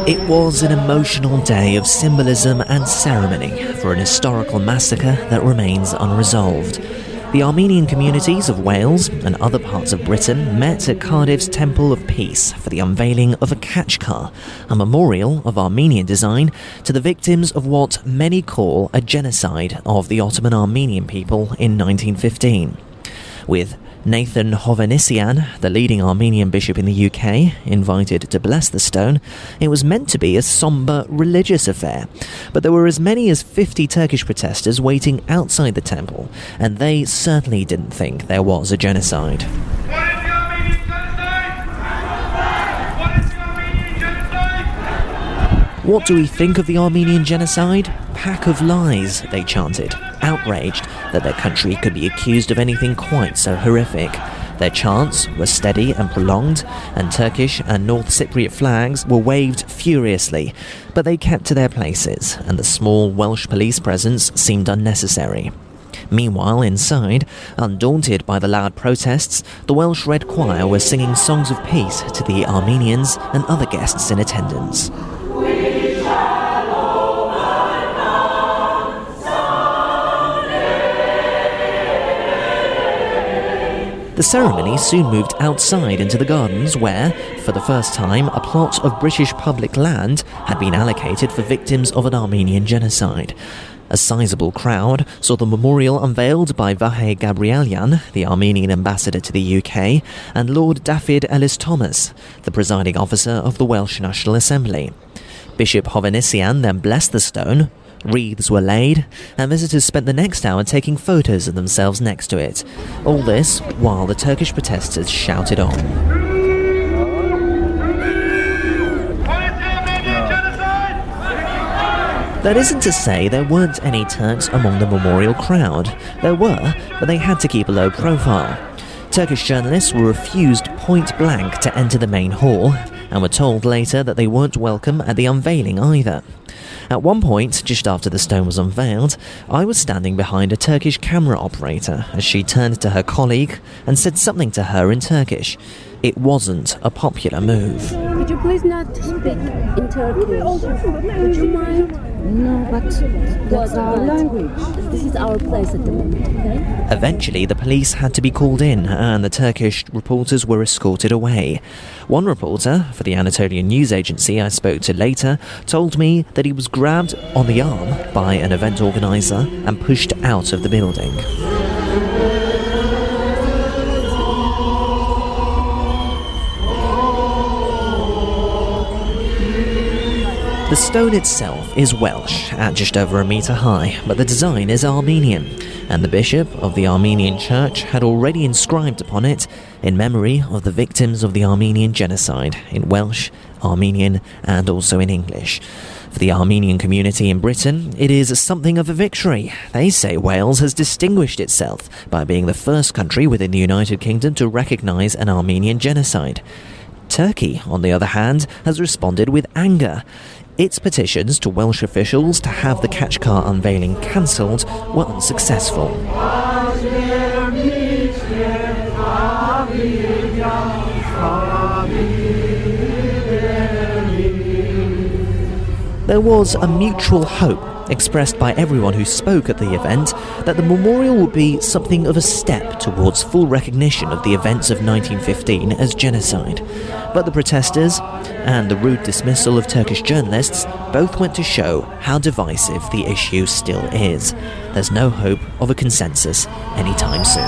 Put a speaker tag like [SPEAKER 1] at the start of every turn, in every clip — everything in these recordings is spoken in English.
[SPEAKER 1] It was an emotional day of symbolism and ceremony for an historical massacre that remains unresolved. The Armenian communities of Wales and other parts of Britain met at Cardiff's Temple of Peace for the unveiling of a Khachkar, a memorial of Armenian design to the victims of what many call a genocide of the Ottoman Armenian people in 1915. With Nathan Hovhannissian, the leading Armenian bishop in the UK, invited to bless the stone, it was meant to be a sombre religious affair. But there were as many as 50 Turkish protesters waiting outside the temple, and they certainly didn't think there was a genocide.
[SPEAKER 2] What is the Armenian genocide? What is the Armenian genocide?
[SPEAKER 1] What do we think of the Armenian genocide? Pack of lies, they chanted, outraged that their country could be accused of anything quite so horrific. Their chants were steady and prolonged, and Turkish and North Cypriot flags were waved furiously, but they kept to their places, and the small Welsh police presence seemed unnecessary. Meanwhile, inside, undaunted by the loud protests, the Welsh Red Choir were singing songs of peace to the Armenians and other guests in attendance. The ceremony soon moved outside into the gardens where, for the first time, a plot of British public land had been allocated for victims of an Armenian genocide. A sizable crowd saw the memorial unveiled by Vahe Gabrielyan, the Armenian ambassador to the UK, and Lord Dafydd Ellis-Thomas, the presiding officer of the Welsh National Assembly. Bishop Hovhannissian then blessed the stone. Wreaths were laid, and visitors spent the next hour taking photos of themselves next to it. All this while the Turkish protesters shouted on.
[SPEAKER 2] What is the Armenian genocide?
[SPEAKER 1] That isn't to say there weren't any Turks among the memorial crowd. There were, but they had to keep a low profile. Turkish journalists were refused point blank to enter the main hall, and were told later that they weren't welcome at the unveiling either. At one point, just after the stone was unveiled, I was standing behind a Turkish camera operator as she turned to her colleague and said something to her in Turkish. It wasn't a popular move.
[SPEAKER 3] Could you please not speak in Turkish? Would you mind?
[SPEAKER 4] No, but that's our language.
[SPEAKER 3] This is our place at the moment, okay?
[SPEAKER 1] Eventually, the police had to be called in and the Turkish reporters were escorted away. One reporter, for the Anatolian news agency I spoke to later, told me that he was grabbed on the arm by an event organiser and pushed out of the building. The stone itself is Welsh, at just over a metre high, but the design is Armenian, and the bishop of the Armenian church had already inscribed upon it in memory of the victims of the Armenian genocide in Welsh, Armenian, and also in English. For the Armenian community in Britain, it is something of a victory. They say Wales has distinguished itself by being the first country within the United Kingdom to recognise an Armenian genocide. Turkey, on the other hand, has responded with anger. Its petitions to Welsh officials to have the Khachkar unveiling cancelled were unsuccessful. There was a mutual hope expressed by everyone who spoke at the event that the memorial would be something of a step towards full recognition of the events of 1915 as genocide. But the protesters and the rude dismissal of Turkish journalists both went to show how divisive the issue still is. There's no hope of a consensus anytime soon.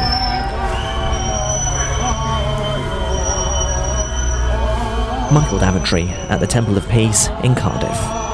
[SPEAKER 1] Michael Daventry at the Temple of Peace in Cardiff.